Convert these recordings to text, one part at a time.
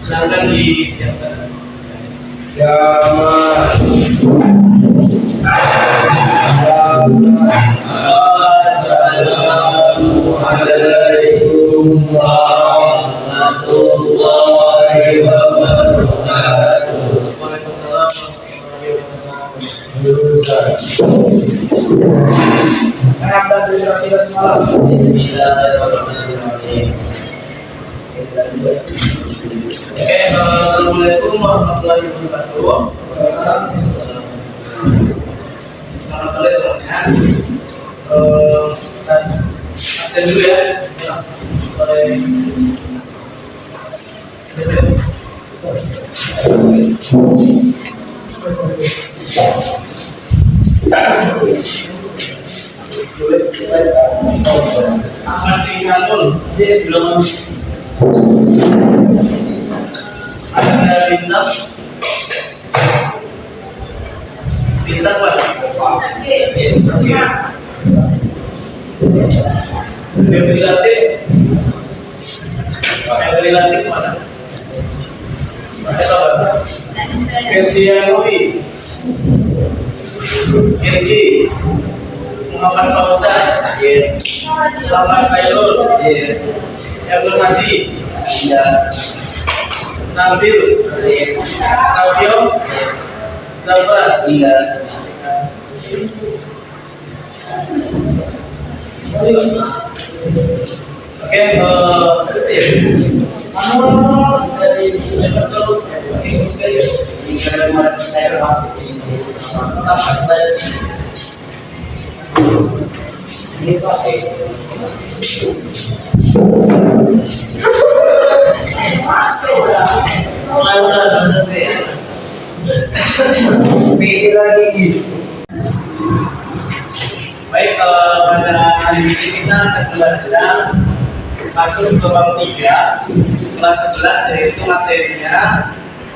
silakan disiapkan. Assalamualaikum warahmatullahi wabarakatuh. Bismillahirrahmanirrahim. Assalamualaikum warahmatullahi wabarakatuh. Selamat sore semuanya. Absen dulu ya. Sore. Ahmad Rinalul, dia belum ada bintang apa? Febri Latif mana? Ada apa? Firdianuri, Firdi, Muhammad Fauzan, Muhammad Khairul, Abdul Hadi, Nabil, Sabio, Zafra, Oke, terus ya. Baik, pada hari ini kita akan belajar masuk ke bab 3 kelas 11, yaitu materinya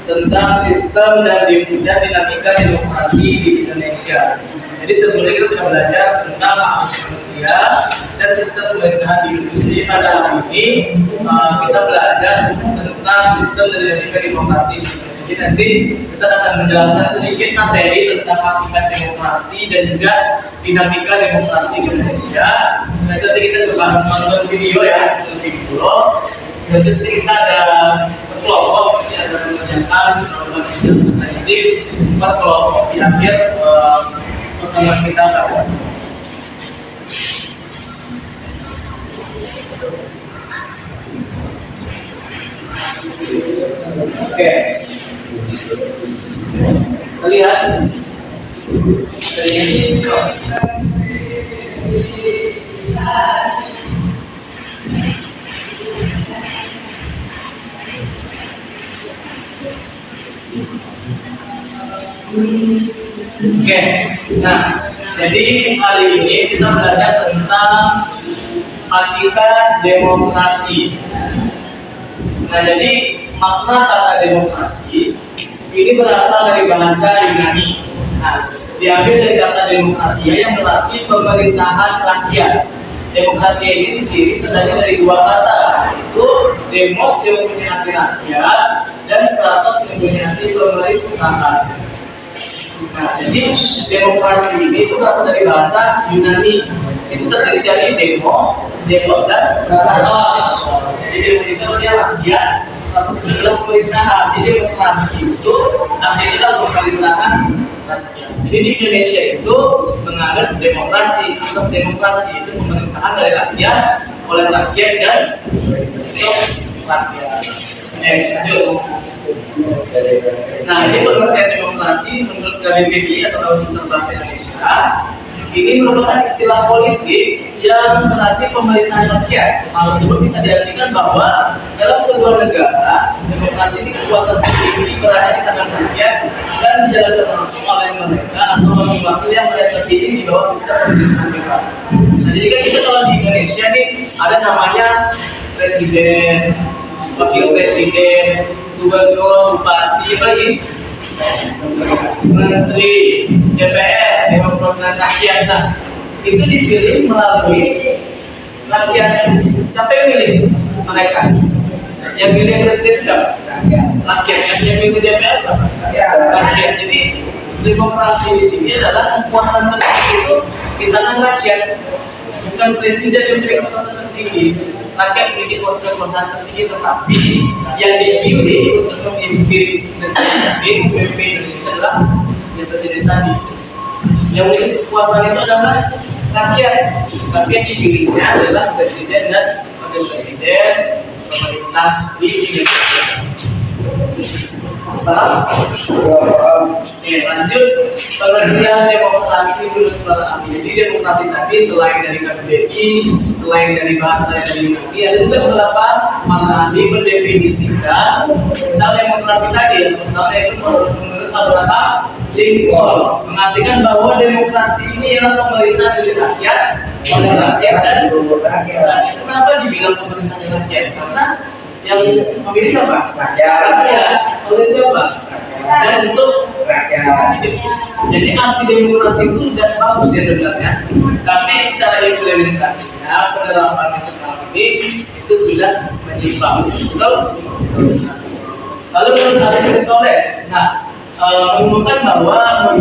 tentang sistem dan dinamika demokrasi di Indonesia. Jadi sebelumnya kita sudah belajar tentang hak asasi manusia dan sistem pemerintahan di Indonesia. Jadi pada hari ini kita belajar tentang sistem dan dinamika demokrasi di Indonesia. Jadi nanti kita akan menjelaskan sedikit materi tentang hakikat demokrasi dan juga dinamika demokrasi di Indonesia. Nanti kita coba nonton video ya, nonton video. Nanti kita ada kelompok, ada mengerjakan nanti per kelompok di akhir pertemuan kita pada. Oke. Lihat ini Oke, nah jadi hari ini kita belajar tentang hakikat demokrasi. Nah jadi makna kata demokrasi ini berasal dari bahasa Yunani. Nah, diambil dari kata demokratia yang berarti pemerintahan rakyat. Demokrasi ini sendiri terdiri dari dua kata, yaitu demos yang mempunyai arti rakyat dan kratos yang mempunyai arti pemerintahan. Nah, jadi demokrasi ini itu berasal dari bahasa Yunani. Itu terdiri dari demos dan kratos. Jadi demos itu artinya rakyat, kratos itu adalah pemerintahan. Jadi demokrasi itu artinya adalah pemerintahan rakyat. Jadi di Indonesia itu menganut demokrasi, asas demokrasi itu pemerintahan dari rakyat, oleh rakyat dan untuk rakyat. Lanjut. Nah, ini pengertian demokrasi menurut KBBI atau Kamus Besar Bahasa Indonesia. Ini merupakan istilah politik yang berarti pemerintahan rakyat. Hal tersebut bisa diartikan bahwa dalam sebuah negara, demokrasi ini kekuasaan politik berada di tangan rakyat dan dijalankan langsung oleh mereka atau wakil-wakil yang mereka pilih di bawah sistem pemerintahan bebas. Nah, jadi kan kita kalau di Indonesia nih ada namanya presiden, wakil presiden, gubernur, bupati, lagi menteri, DPR, Dewan Perwakilan Rakyat. Nah, itu dipilih melalui rakyat. Siapa yang milih? Mereka. Yang milih presiden siapa? Rakyat. Yang milih DPR siapa? Rakyat. Jadi demokrasi di sini adalah kekuasaan tertinggi itu di tangan rakyat, bukan presiden yang memiliki kekuasaan tertinggi. Rakyat memiliki kekuasaan tertinggi, tetapi yang dipilih untuk memimpin Indonesia adalah presiden tadi. Yang memiliki kekuasaan itu adalah rakyat, tapi yang dipilihnya adalah presiden dan wakil presiden pemerintah di Indonesia. Oke, lanjut pengertian demokrasi menurut para ahli. Jadi demokrasi tadi selain dari KBBI, selain dari bahasa yang dimengerti, ada juga beberapa para ahli mendefinisikan tentang demokrasi tadi. Pertama itu menurut beberapa Lincoln mengartikan bahwa demokrasi ini ialah pemerintahan dari rakyat oleh rakyat dan rakyat. Kenapa dibilang pemerintahan dari rakyat? Karena yang memilih siapa? Rakyat. Oleh siapa? Dan untuk rakyat. Jadi arti demokrasi itu sudah bagus ya sebenarnya, tapi secara implementasinya penerapannya sekarang ini itu sudah menyimpang. Lalu menurut Aristoteles, mengumumkan bahwa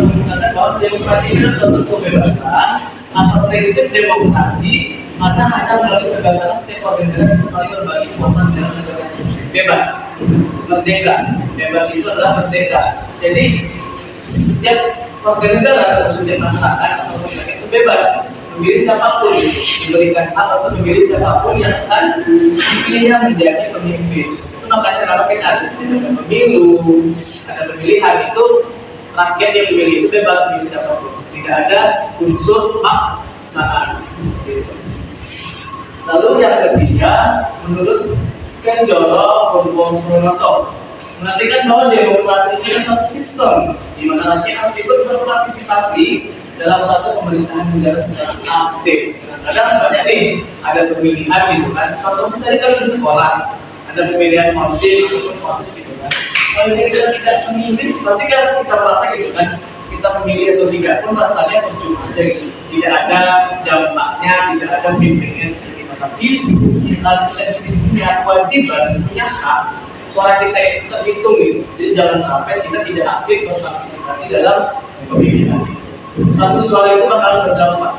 demokrasi itu suatu kebebasan atau prinsip demokrasi karena hanya melalui kebebasan setiap warga negara bisa saling berbagi kekuasaan dalam negara bebas, merdeka. Bebas itu adalah merdeka. Jadi setiap warga negara atau setiap masyarakat atau masyarakat itu bebas memilih siapapun, diberikan hak atau memilih siapapun yang akan dipilihnya menjadi pemimpin. Itu makanya kalau kita ada pemilu, ada pemilihan itu rakyat yang memilih itu bebas memilih siapapun, tidak ada unsur paksaan. Lalu yang ketiga, menurut Kenjoro Pronoto menartikan bahwa demokrasi itu suatu sistem di mana rakyat harus ikut berpartisipasi dalam satu pemerintahan negara secara aktif. Kadang banyak nih ada pemilihan gitu kan. Kalau misalnya kalau di sekolah ada pemilihan OSIS ataupun OSIS gitu kan. Kalau misalnya kita tidak memilih, pasti kan kita merasa gitu kan. Kita memilih atau tidak pun rasanya percuma aja gitu. Tidak ada dampaknya, tidak ada feedbacknya. Tapi kita sendiri punya kewajiban, punya hak, suara kita itu terhitung gitu. Jadi jangan sampai kita tidak aktif berpartisipasi dalam pemilihan. Satu suara itu bakal berdampak.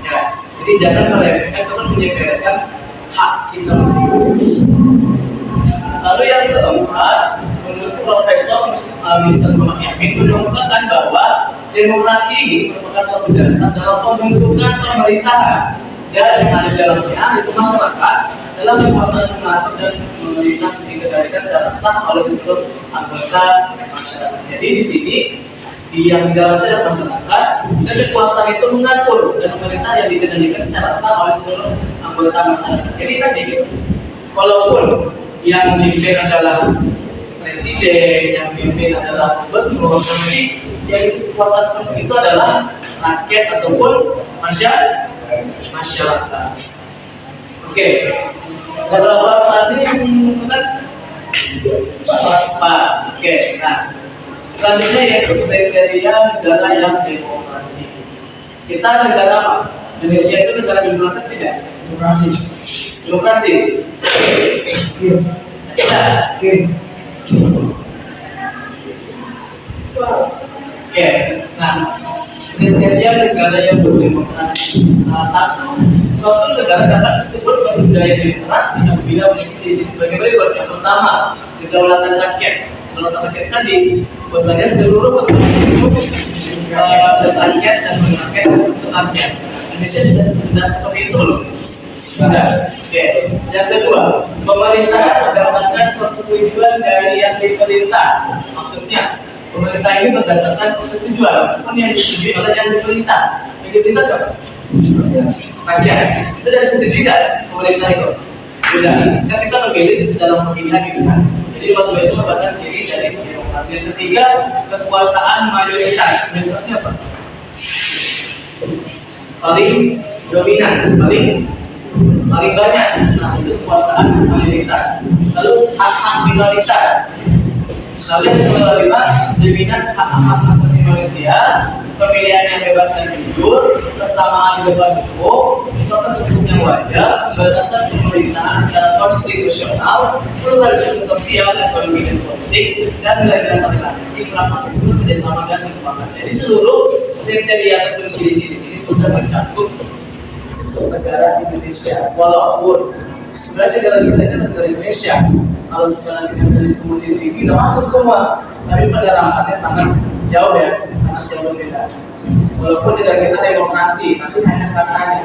Ya, jadi jangan meremehkan atau menyepelekan hak kita masing-masing. Lalu yang keempat, menurut Profesor Mr. Muhammad Yamin menemukan bahwa demokrasi ini merupakan suatu dasar dalam pembentukan pemerintahan. Dan yang ada dalamnya itu masyarakat dalam kekuasaan mengatur dan memerintah dikendalikan secara sah oleh seluruh anggota masyarakat. Jadi di sini yang di dalamnya adalah masyarakat dan kekuasaan itu mengatur dan pemerintah yang dikendalikan secara sah oleh seluruh anggota masyarakat. Jadi tadi walaupun yang dipimpin adalah presiden, yang dipimpin adalah gubernur, tapi yang kekuasaan itu adalah rakyat ataupun masyarakat. Oke, beberapa tadi kan Pak. Oke, nah selanjutnya yaitu kriteria negara yang demokrasi. Kita negara apa? Indonesia itu negara demokrasi tidak? Demokrasi. Tidak. Oke, nah kriteria negara yang berdemokrasi. Salah satu suatu negara dapat disebut berbudaya demokrasi apabila memiliki izin sebagai berikut. Yang pertama, kedaulatan rakyat. Kedaulatan rakyat tadi, bahwasanya seluruh kekuasaan itu rakyat dan rakyat untuk rakyat. Indonesia sudah seperti itu loh. Oke. Yang kedua, pemerintahan berdasarkan persetujuan dari yang diperintah. Maksudnya pemerintah ini berdasarkan persetujuan pun yang disetujui oleh yang diperintah. Yang diperintah siapa? Rakyat. Itu dari setujui tidak pemerintah itu? Sudah. Kan kita memilih dalam pemilihan gitu kan. Jadi waktu itu merupakan ciri dari demokrasi. Yang ketiga, kekuasaan mayoritas. Mayoritasnya apa? Paling dominan, paling banyak. Nah, itu kekuasaan mayoritas. Lalu hak-hak minoritas. Lalu yang kelima, jaminan hak-hak asasi manusia, pemilihan yang bebas dan jujur, kesamaan di depan hukum, proses hukum yang wajar, batasan pemerintahan secara konstitusional, pluralisme sosial, ekonomi dan politik, dan nilai-nilai toleransi, pragmatisme, kerjasama dan kemudahan. Jadi seluruh kriteria tertulis di sini sudah mencakup negara Indonesia. Walaupun sebenarnya negara kita kan negara Indonesia, kalau sekarang kita dari semua TV udah masuk semua, tapi penerapannya sangat jauh ya, sangat jauh berbeda. Walaupun negara kita demokrasi, tapi hanya katanya,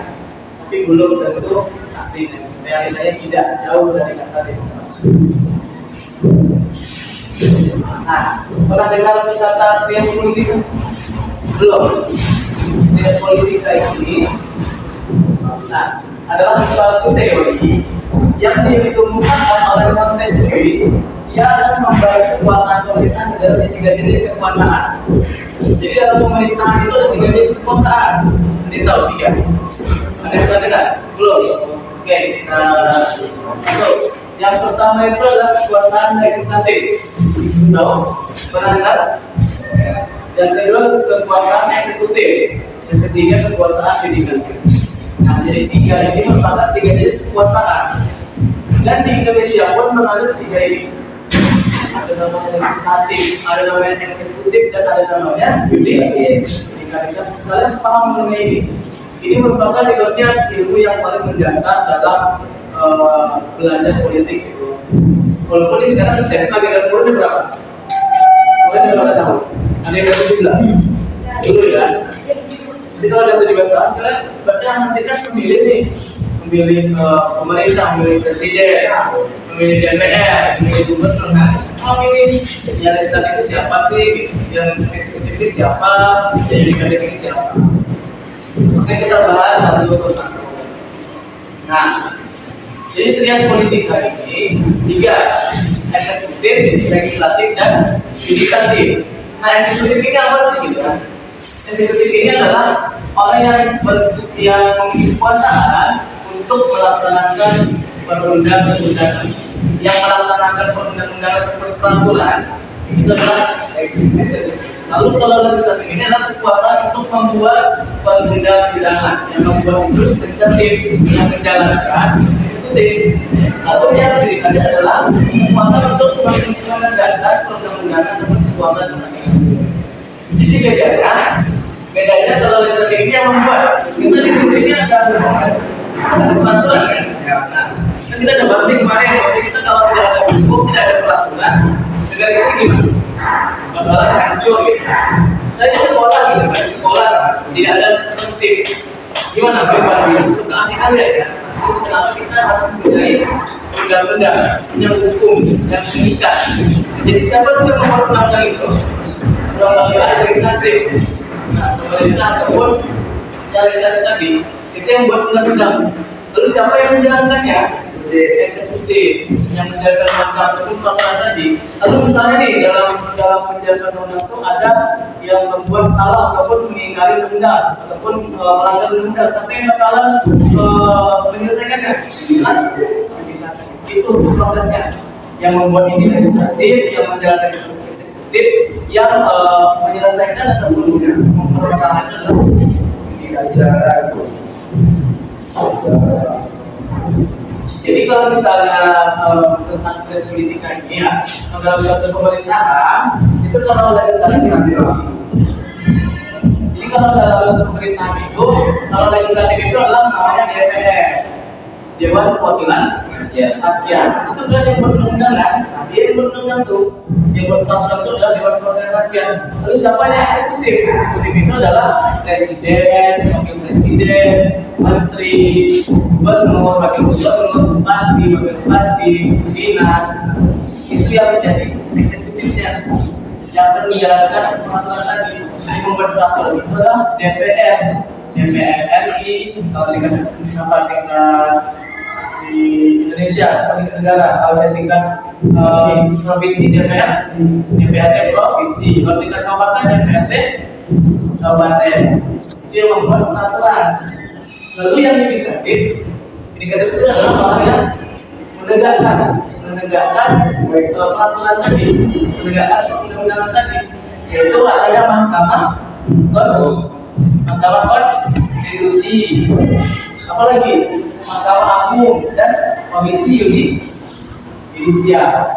tapi belum tentu aslinya. Realitanya tidak jauh dari kata demokrasi. Nah, pernah dengar kata bias politika? Belum. Bias politika ini, nah, adalah suatu teori yang ditemukan oleh Montesquieu yang akan membagi kekuasaan pemerintahan dalam tiga jenis kekuasaan. Jadi dalam pemerintahan itu ada tiga jenis kekuasaan. Anda tahu tiga? Ada yang pernah dengar? Belum? Oke. So, yang pertama itu adalah kekuasaan legislatif. Tahu? Pernah dengar? Yang kedua kekuasaan eksekutif. Yang ketiga kekuasaan yudikatif. Nah, jadi tiga ini merupakan tiga jenis kekuasaan. Dan di Indonesia pun mengalir tiga ini. Ada namanya legislatif, ada namanya eksekutif, dan ada namanya yudikatif. Kalian harus paham mengenai ini. Ini merupakan ilmu yang paling mendasar dalam belajar politik. Walaupun ini sekarang saya lagi dalam umurnya berapa? Umurnya berapa tahun? Ada yang berapa 17? Dulu ya. Jadi kalau ada 17 tahun, kalian berarti nanti kan memilih nih, memilih pemerintah, memilih presiden, memilih DPR, memilih gubernur. Nah, semua memilih yang legislatif itu siapa sih? Yang eksekutif itu siapa? Yang yudikatif ini siapa? Oke, kita bahas satu persatu. Nah, jadi trias politika ini tiga: eksekutif, legislatif, dan yudikatif. Nah, eksekutif ini apa sih gitu kan? Eksekutif ini adalah orang yang memiliki kekuasaan untuk melaksanakan perundang-undangan. Yang melaksanakan perundang-undangan seperti peraturan itu adalah eksekutif. Lalu kalau legislatif ini adalah kekuasaan untuk membuat perundang-undangan. Yang membuat itu legislatif, yang menjalankan eksekutif. Lalu yang yudikatif adalah kekuasaan untuk menegakkan perundang-undangan atau kekuasaan pengadilan. Jadi bedanya kalau legislatif ini yang membuat, kita di sini ada peraturan kan? Nah, kita coba sih kemarin, maksudnya kita kalau tidak ada hukum, tidak ada peraturan, negara kita gimana? Bakalan hancur gitu. Saya di sekolah gitu, di sekolah tidak ada tertib. Gimana bebasnya? Setelah kita lihat ya, kenapa kita harus mempunyai undang-undang, punya hukum yang mengikat. Jadi siapa sih yang membuat undang-undang itu? Undang-undang legislatif. Nah, pemerintah ataupun yang legislatif tadi itu yang buat undang-undang. Lalu siapa yang menjalankannya? Eksekutif yang menjalankan undang-undang ataupun peraturan tadi. Lalu misalnya nih dalam menjalankan undang itu ada yang membuat salah ataupun mengingkari undang ataupun melanggar undang, siapa yang bakalan menyelesaikannya? Itu prosesnya. Yang membuat ini legislatif, yang menjalankan eksekutif, yang menyelesaikan ataupun mempermasalahkan adalah yudikatif. Jadi kalau misalnya tentang trias politika ini ya, dalam suatu pemerintahan itu kalau legislatif nanti. Jadi kalau dalam suatu pemerintahan itu, kalau legislatif itu adalah namanya DPR, Dewan Perwakilan Rakyat. Itu kan yang berundang-undangan. Nah, dia yang berundang-undang tuh, yang berperaturan itu adalah Dewan Perwakilan Rakyat. Lalu siapa yang eksekutif? Eksekutif itu adalah presiden, wakil presiden, menteri, gubernur, wakil gubernur, bupati, wakil bupati, dinas. Itu yang menjadi eksekutifnya, yang akan menjalankan peraturan tadi. Jadi membuat peraturan itu adalah DPR RI, kalau tingkat di Indonesia, tingkat negara. Kalau saya tingkat provinsi DPRD provinsi, kalau tingkat kabupaten DPRD kabupaten. Itu yang membuat peraturan. Lalu yang yudikatif itu adalah orang yang menegakkan peraturan tadi, menegakkan undang-undangan tadi, yaitu ada Mahkamah Mahkamah Konstitusi, apalagi Mahkamah Agung dan Komisi Yudisial.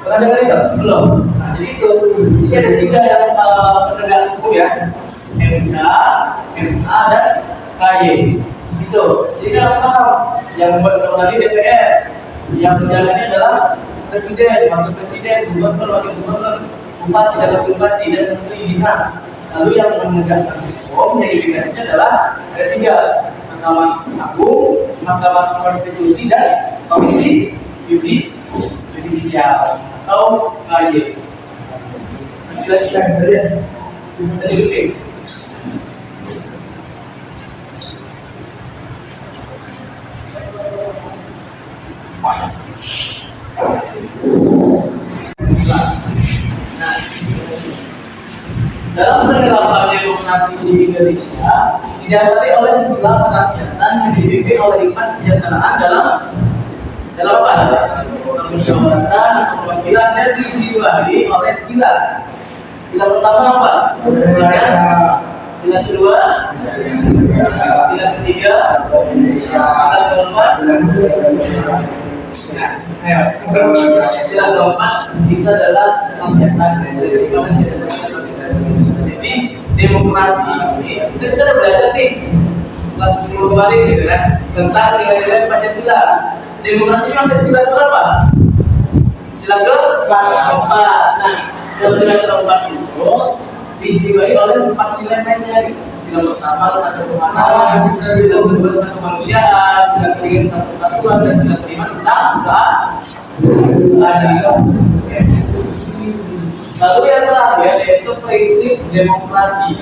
Pernah dengar itu? Belum. Nah, jadi itu. Jadi ada tiga yang penegak hukum ya, MK, MA dan KY. Itu. Jadi kita harus paham. Yang membuat undang-undang ini DPR, yang menjalannya adalah Presiden, Wakil Presiden, Gubernur, Wakil Gubernur, Bupati dan Wakil Bupati dan Menteri Dinas. Lalu yang menegakkan hukum yang dibinasnya adalah ada tiga: Mahkamah Agung, Mahkamah Konstitusi dan Komisi Yudisial atau KY. Silakan ya. Bisa didukung. Nah, dalam penerapan demokrasi di Indonesia didasari oleh sila kerakyatan yang dipimpin oleh hikmat kebijaksanaan dalam apa? Musyawaratan atau perwakilan dan dijiwai oleh sila. Sila pertama apa? Sila kedua, sila ketiga, sila keempat. Sila keempat itu adalah kerakyatan. Jadi demokrasi ini kita sudah belajar nih kelas 10 kemarin gitu kan tentang nilai-nilai Pancasila. Demokrasi masuk sila berapa? Sila keempat. Nah, dalam sila keempat itu dijiwai oleh 4 sila lainnya. Sila pertama tentang kehormatan, sila kedua tentang kemanusiaan, sila ketiga tentang persatuan, dan sila kelima tentang keadilan. Lalu yang terakhir yaitu prinsip demokrasi.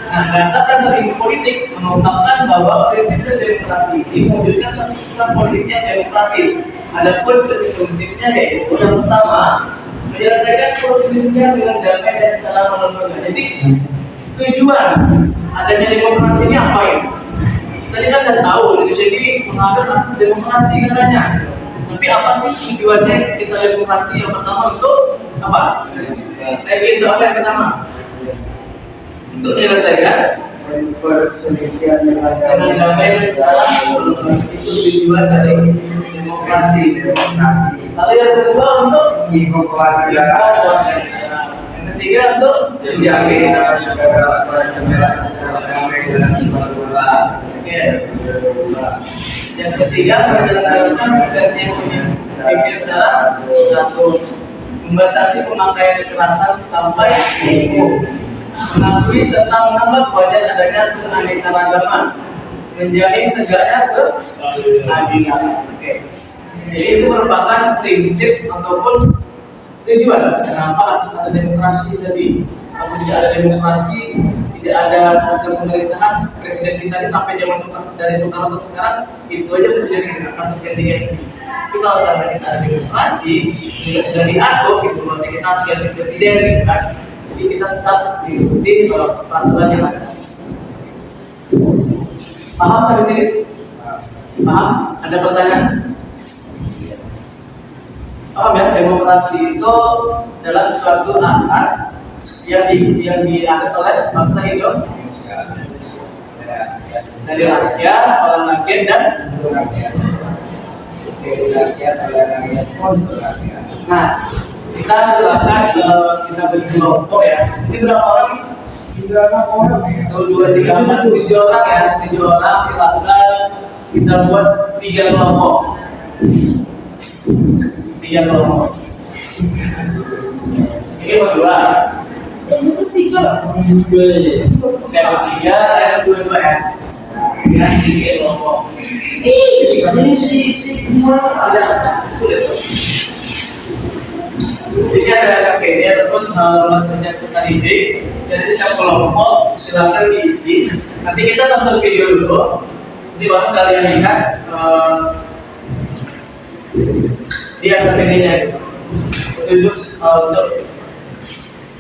Nah, dasar ilmu politik mengungkapkan bahwa prinsip demokrasi ini mewujudkan suatu sistem politik yang demokratis. Adapun prinsip-prinsipnya yaitu yang pertama, menyelesaikan perselisihan dengan damai dan cara menemukan. Jadi tujuan adanya demokrasi ini apa ya? Tadi kan udah tahu Indonesia ini mengatur asas demokrasi katanya. Tapi apa sih tujuannya kita demokrasi? Yang pertama untuk apa? Itu apa yang pertama? Untuk menyelesaikan perselisihan dengan damai dan cara itu tujuan dari demokrasi. Lalu yang kedua untuk kewarganegaraan. Yang ketiga untuk Menjamin segala pembelaan secara damai dan berkelanjutan. Yang ketiga menyelenggarakan pergantian pemimpin secara satu, membatasi pemakaian kekerasan sampai minimum, mengakui serta menambah wajar adanya keanekaragaman, menjamin tegaknya keadilan. Oke. Jadi itu merupakan prinsip ataupun tujuan kenapa harus ada demokrasi tadi. Kalau tidak ada demokrasi, tidak ada sistem pemerintahan, presiden kita ini sampai zaman dari Soekarno sampai sekarang itu aja presiden kita akan terjadi kayak gini. Tapi kalau karena kita ada demokrasi, juga sudah diatur gitu, masih kita harus ganti presiden gitu kan. Jadi kita tetap diikuti peraturan yang ada. Paham sampai sini? Paham? Ada pertanyaan? Paham ya, demokrasi itu adalah suatu asas yang diangkat oleh bangsa Indonesia dari rakyat, orang rakyat dan Nah, kita silakan kita beri kelompok ya. Ini berapa orang? 2, 3, 4, 7 orang ya. 7 orang silakan kita buat 3 kelompok. 3 kelompok. Ini berdua. Yang ketiga. Saya bertiga, saya berdua ya. Ya, 3 kelompok. Ini si semua ada sudah. Jadi ada KPD ataupun menyaksikan ide dari setiap kelompok silakan diisi. Nanti kita tonton video dulu. Jadi baru kalian lihat di KPD-nya petunjuk untuk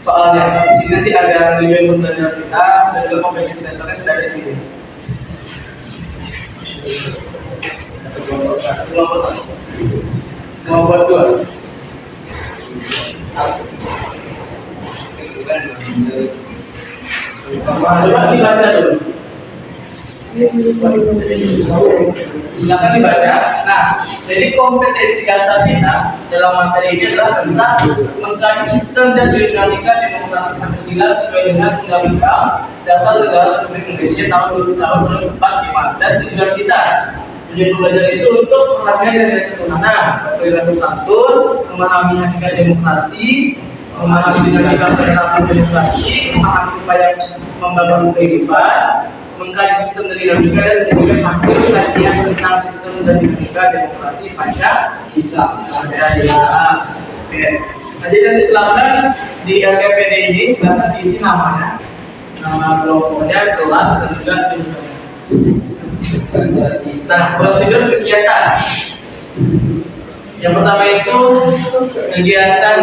soalnya. Di sini nanti ada tujuan pembelajaran kita dan juga kompetensi dasarnya sudah ada di sini. Kelompok 1, kelompok 2. Coba dibaca dulu. Silakan dibaca. Nah, jadi kompetensi dasar kita dalam materi ini adalah tentang mengkaji sistem dan dinamika demokrasi Pancasila sesuai dengan Undang-Undang Dasar Negara Republik Indonesia tahun 2045 dan tujuan kita menjadi pelajar itu untuk menghargai dan ketuhanan, perilaku santun, memahami hakikat demokrasi, memahami dinamika perilaku demokrasi, memahami upaya membangun kehidupan, mengkaji sistem dan dinamika dan menjadikan hasil kajian tentang sistem dan dinamika demokrasi Pancasila. Oke. Nah, jadi nanti silakan di LKPD ini silakan diisi namanya, nama kelompoknya, kelas dan juga jurusannya. Nah, prosedur kegiatan. Yang pertama itu kegiatan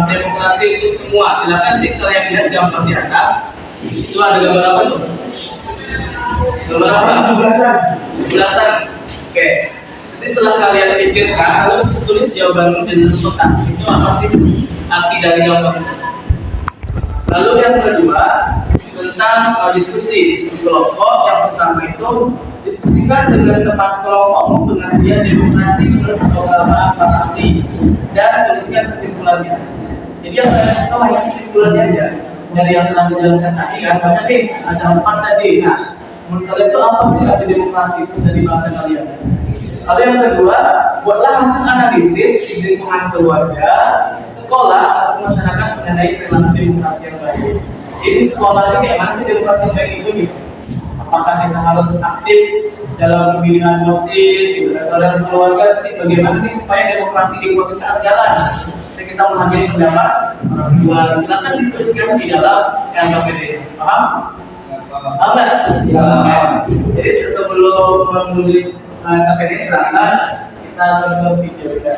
demokrasi untuk semua. Silakan kalian lihat gambar di atas. Itu ada gambar apa tuh? Gambar apa? Belasan. Oke. Nanti setelah kalian pikirkan, lalu tulis jawabanmu di dalam kotak. Itu apa sih arti dari gambar itu? Lalu yang kedua tentang diskusi kelompok. Yang pertama itu diskusikan dengan teman sekelompokmu pengertian demokrasi menurut beberapa arti dan tuliskan kesimpulannya. Jadi yang kalian suka hanya kesimpulannya aja dari yang telah dijelaskan tadi kan. Banyak nih, ada 4 tadi. Nah, menurut kalian itu apa sih arti demokrasi itu dari bahasa kalian? Lalu yang kedua, buatlah hasil analisis di lingkungan keluarga, sekolah, atau masyarakat mengenai perilaku demokrasi yang baik. Ini sekolah ini kayak mana sih demokrasi yang baik itu gitu? Apakah kita harus aktif dalam pemilihan OSIS gitu? Atau dalam keluarga sih bagaimana nih supaya demokrasi di keluarga kita jalan? Jadi kita menghargai pendapat orang tua. Silakan dituliskan di dalam LKPD. Paham? Paham nggak? Ya. Jadi sebelum menulis LKPD silakan kita tonton video kita.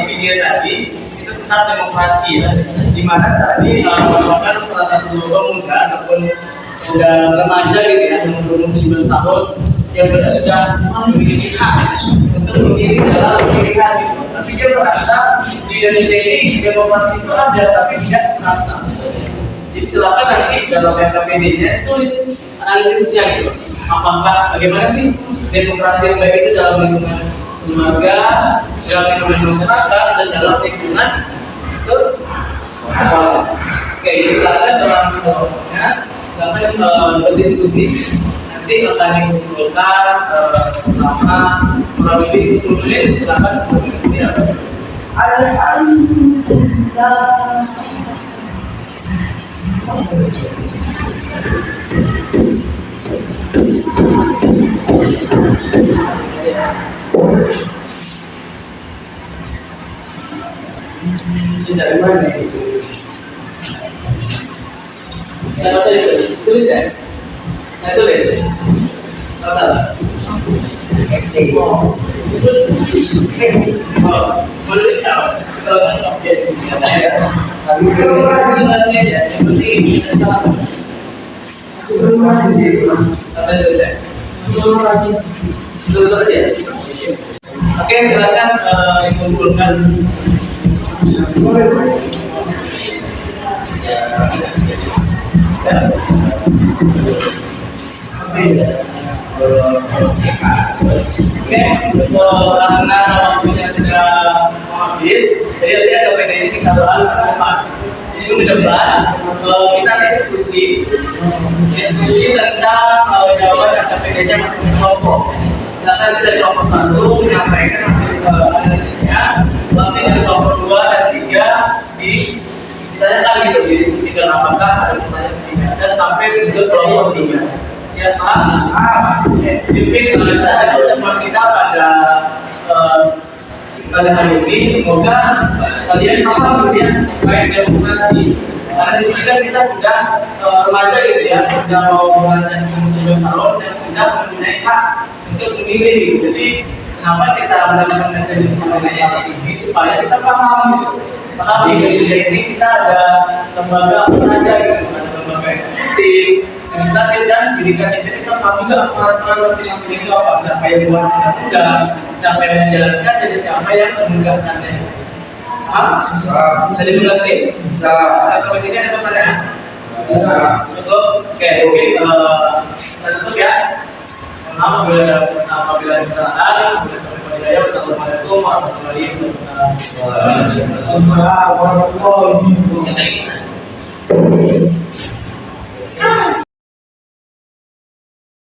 Video tadi itu tentang demokrasi ya, di mana tadi merupakan salah satu pemuda ataupun udah remaja gitu ya, yang berumur 17 tahun yang sudah memiliki hak untuk memilih dalam pemilihan gitu. Tapi dia merasa di Indonesia ini demokrasi itu ada tapi tidak merasa. Jadi silakan nanti dalam LKPD-nya tulis analisisnya gitu. Apakah bagaimana sih demokrasi yang baik itu dalam lingkungan keluarga, dalam lingkungan masyarakat, dan dalam lingkungan sekolah. Oke, jadi silakan dalam kelompoknya, silakan berdiskusi. Nanti akan dikumpulkan selama kurang lebih 10 menit. Silakan berdiskusi apa? Dari mana itu? Saya baca itu, tulis ya. Saya tulis. Tidak salah. Menulis apa? Oke, tapi jelasnya aja. Yang penting kita tahu. Apa itu saya? Dulu aja. Oke, silakan dikumpulkan. Oke, karena waktunya sudah habis, jadi nanti ada PDI kita bahas ke depan. Di depan kita ada diskusi tentang jawaban dan KPD-nya masing-masing kelompok. Silakan dari kelompok 1 menyampaikan hasil analisisnya, nanti dari kelompok 2 dan 3 ditanyakan gitu, didiskusikan apakah ada pertanyaan dan sampai ke kelompok 3. Siapa? Jadi kita ada pertemuan kita pada hari ini. Semoga kalian paham ya terkait demokrasi. Karena di sini kan kita sudah remaja gitu ya, sudah mau belajar menuju salon dan sudah mempunyai hak untuk memilih. Jadi kenapa kita melakukan metode ini supaya kita paham gitu. Karena di Indonesia ini kita ada lembaga apa saja gitu, ada lembaga eksekutif, legislatif dan pendidikan. Jadi kita paham juga aturan masing-masing itu apa, siapa yang buat undang-undang, siapa yang menjalankan, dan siapa yang menegakkannya. Paham? Bisa dimengerti? Bisa. Nah, sampai sini ada pertanyaan? Bisa. Betul? Oke, mungkin kita tutup ya. Maaf apabila ada kesalahan. Wassalamualaikum warahmatullahi wabarakatuh.